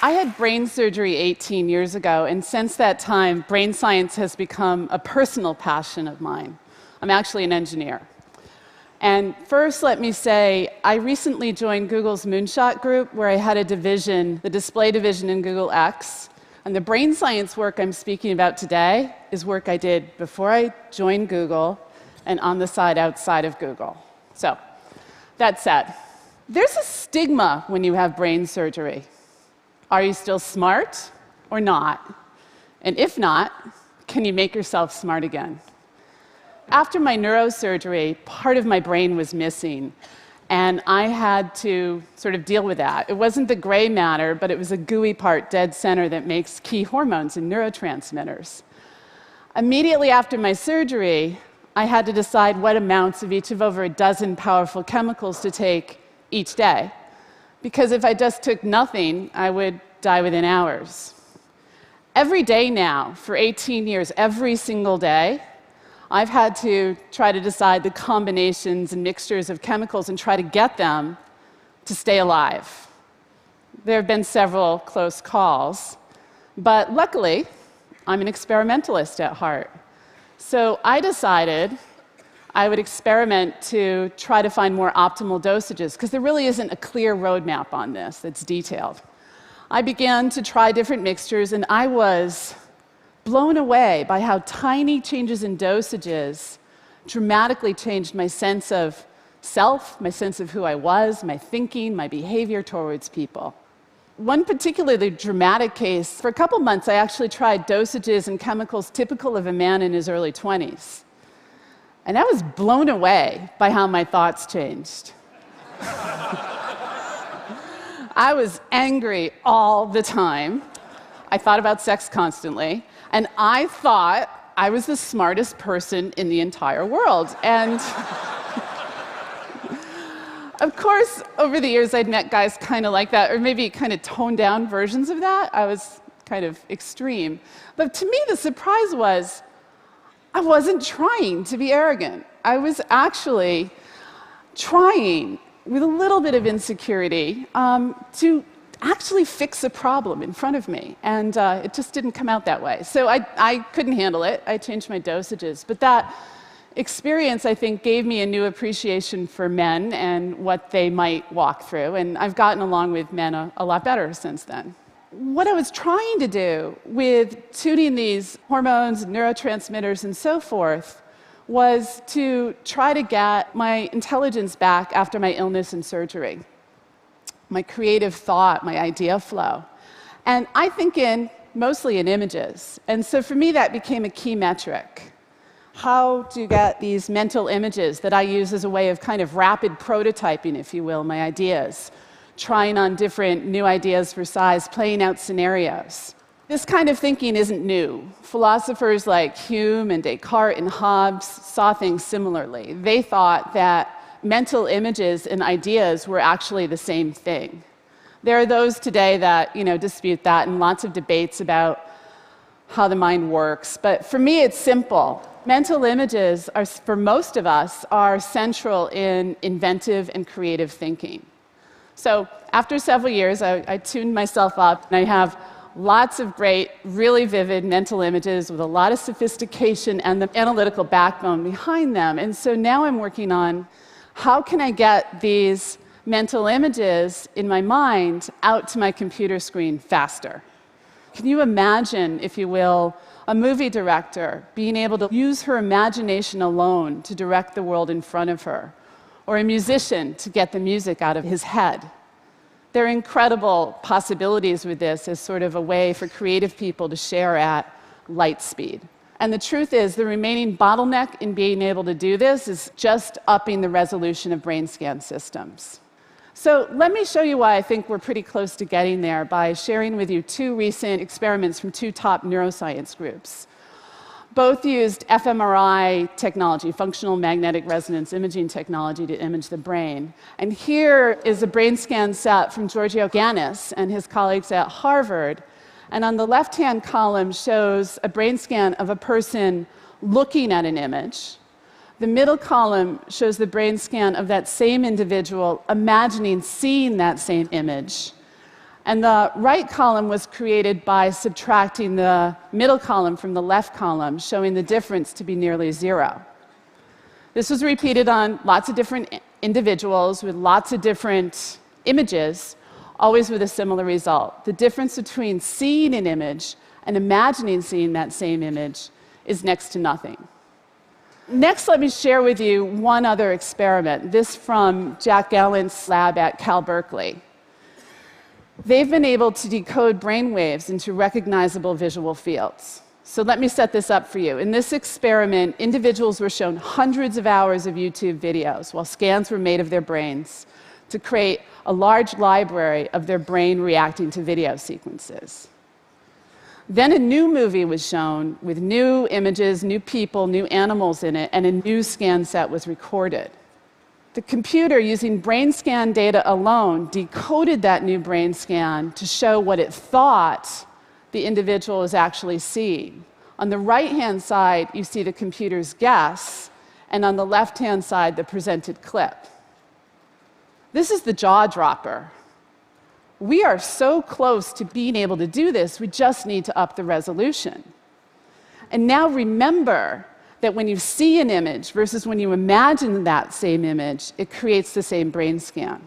I had brain surgery 18 years ago, and since that time, brain science has become a personal passion of mine. I'm actually an engineer. And first, let me say, I recently joined Google's Moonshot group, where I had a division, the display division in Google X. And the brain science work I'm speaking about today is work I did before I joined Google and on the side outside of Google. So, that said, there's a stigma when you have brain surgery. Are you still smart or not? And if not, can you make yourself smart again? After my neurosurgery, part of my brain was missing, and I had to sort of deal with that. It wasn't the gray matter, but it was a gooey part dead center that makes key hormones and neurotransmitters. Immediately after my surgery, I had to decide what amounts of each of over a dozen powerful chemicals to take each day. Because if I just took nothing, I would die within hours. Every day now, for 18 years, every single day, I've had to try to decide the combinations and mixtures of chemicals and try to get them to stay alive. There have been several close calls, but luckily, I'm an experimentalist at heart. So I decided I would experiment to try to find more optimal dosages, because there really isn't a clear roadmap on this that's detailed. I began to try different mixtures, and I was blown away by how tiny changes in dosages dramatically changed my sense of self, my sense of who I was, my thinking, my behavior towards people. One particularly dramatic case, for a couple months I actually tried dosages and chemicals typical of a man in his early 20s. And I was blown away by how my thoughts changed. I was angry all the time. I thought about sex constantly. And I thought I was the smartest person in the entire world. And of course, over the years, I'd met guys kind of like that, or maybe kind of toned-down versions of that. I was kind of extreme. But to me, the surprise was I wasn't trying to be arrogant. I was actually trying, with a little bit of insecurity, to actually fix a problem in front of me. And it just didn't come out that way. So I couldn't handle it. I changed my dosages. But that experience, I think, gave me a new appreciation for men and what they might walk through. And I've gotten along with men a lot better since then. What I was trying to do with tuning these hormones, neurotransmitters, and so forth was to try to get my intelligence back after my illness and surgery, my creative thought, my idea flow. And I think mostly in images. And so for me, that became a key metric. How to get these mental images that I use as a way of kind of rapid prototyping, if you will, my ideas, trying on different new ideas for size, playing out scenarios. This kind of thinking isn't new. Philosophers like Hume and Descartes and Hobbes saw things similarly. They thought that mental images and ideas were actually the same thing. There are those today that dispute that, and lots of debates about how the mind works. But for me, it's simple. Mental images, for most of us, are central in inventive and creative thinking. So after several years, I tuned myself up, and I have lots of great, really vivid mental images with a lot of sophistication and the analytical backbone behind them. And so now I'm working on how can I get these mental images in my mind out to my computer screen faster? Can you imagine, if you will, a movie director being able to use her imagination alone to direct the world in front of her, or a musician to get the music out of his head? There are incredible possibilities with this as sort of a way for creative people to share at light speed. And the truth is, the remaining bottleneck in being able to do this is just upping the resolution of brain scan systems. So let me show you why I think we're pretty close to getting there by sharing with you two recent experiments from two top neuroscience groups. Both used fMRI technology, functional magnetic resonance imaging technology, to image the brain. And here is a brain scan set from Giorgio Ganis and his colleagues at Harvard. And on the left-hand column shows a brain scan of a person looking at an image. The middle column shows the brain scan of that same individual imagining seeing that same image. And the right column was created by subtracting the middle column from the left column, showing the difference to be nearly zero. This was repeated on lots of different individuals with lots of different images, always with a similar result. The difference between seeing an image and imagining seeing that same image is next to nothing. Next, let me share with you one other experiment, this from Jack Gallant's lab at Cal Berkeley. They've been able to decode brain waves into recognizable visual fields. So let me set this up for you. In this experiment, individuals were shown hundreds of hours of YouTube videos while scans were made of their brains to create a large library of their brain reacting to video sequences. Then a new movie was shown with new images, new people, new animals in it, and a new scan set was recorded. The computer, using brain scan data alone, decoded that new brain scan to show what it thought the individual was actually seeing. On the right-hand side, you see the computer's guess, and on the left-hand side, the presented clip. This is the jaw dropper. We are so close to being able to do this, we just need to up the resolution. And now remember that when you see an image versus when you imagine that same image, it creates the same brain scan.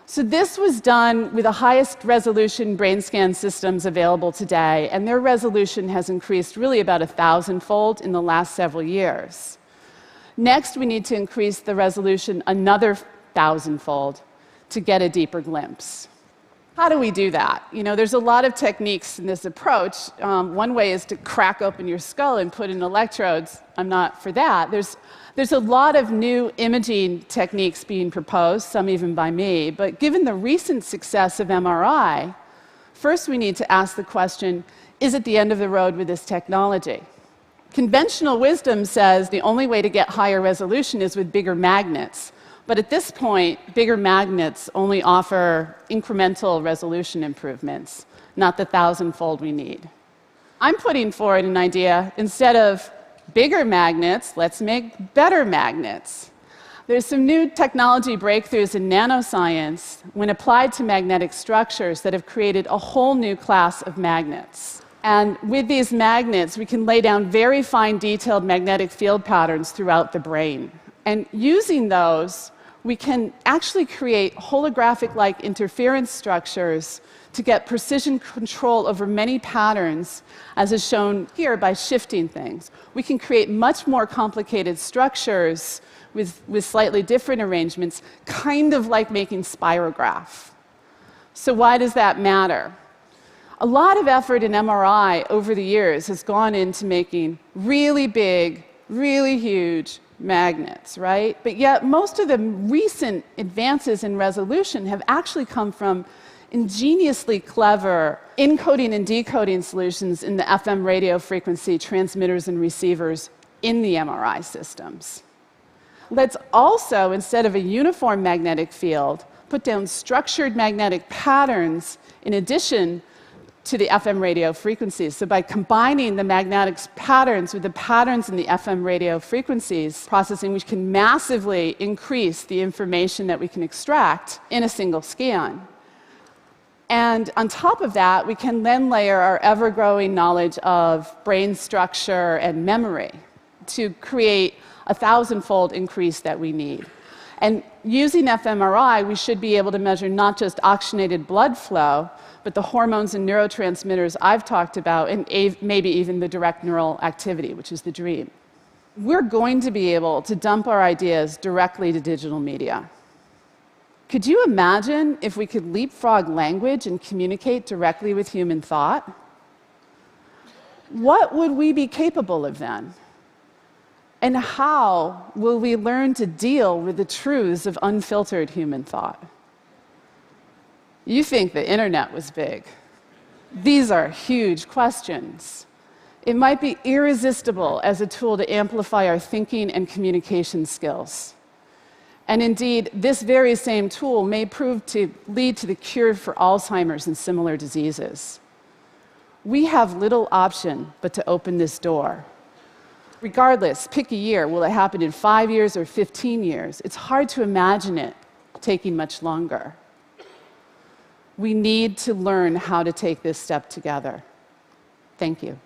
So this was done with the highest resolution brain scan systems available today, and their resolution has increased really about 1,000-fold in the last several years. Next, we need to increase the resolution another 1,000-fold to get a deeper glimpse. How do we do that? You know, there's a lot of techniques in this approach. One way is to crack open your skull and put in electrodes. I'm not for that. There's a lot of new imaging techniques being proposed, some even by me. But given the recent success of MRI, first we need to ask the question, is it the end of the road with this technology? Conventional wisdom says the only way to get higher resolution is with bigger magnets. But at this point, bigger magnets only offer incremental resolution improvements, not the 1,000-fold we need. I'm putting forward an idea. Instead of bigger magnets, let's make better magnets. There's some new technology breakthroughs in nanoscience when applied to magnetic structures that have created a whole new class of magnets. And with these magnets, we can lay down very fine, detailed magnetic field patterns throughout the brain. And using those, we can actually create holographic-like interference structures to get precision control over many patterns, as is shown here by shifting things. We can create much more complicated structures with slightly different arrangements, kind of like making spirograph. So why does that matter? A lot of effort in MRI over the years has gone into making really big, really huge magnets, right? But yet most of the recent advances in resolution have actually come from ingeniously clever encoding and decoding solutions in the FM radio frequency transmitters and receivers in the MRI systems. Let's also, instead of a uniform magnetic field, put down structured magnetic patterns in addition to the FM radio frequencies. So by combining the magnetic patterns with the patterns in the FM radio frequencies processing, we can massively increase the information that we can extract in a single scan. And on top of that, we can then layer our ever-growing knowledge of brain structure and memory to create a 1,000-fold increase that we need. And using fMRI, we should be able to measure not just oxygenated blood flow, but the hormones and neurotransmitters I've talked about, and maybe even the direct neural activity, which is the dream. We're going to be able to dump our ideas directly to digital media. Could you imagine if we could leapfrog language and communicate directly with human thought? What would we be capable of then? And how will we learn to deal with the truths of unfiltered human thought? You think the internet was big. These are huge questions. It might be irresistible as a tool to amplify our thinking and communication skills. And indeed, this very same tool may prove to lead to the cure for Alzheimer's and similar diseases. We have little option but to open this door. Regardless, pick a year. Will it happen in 5 years or 15 years? It's hard to imagine it taking much longer. We need to learn how to take this step together. Thank you.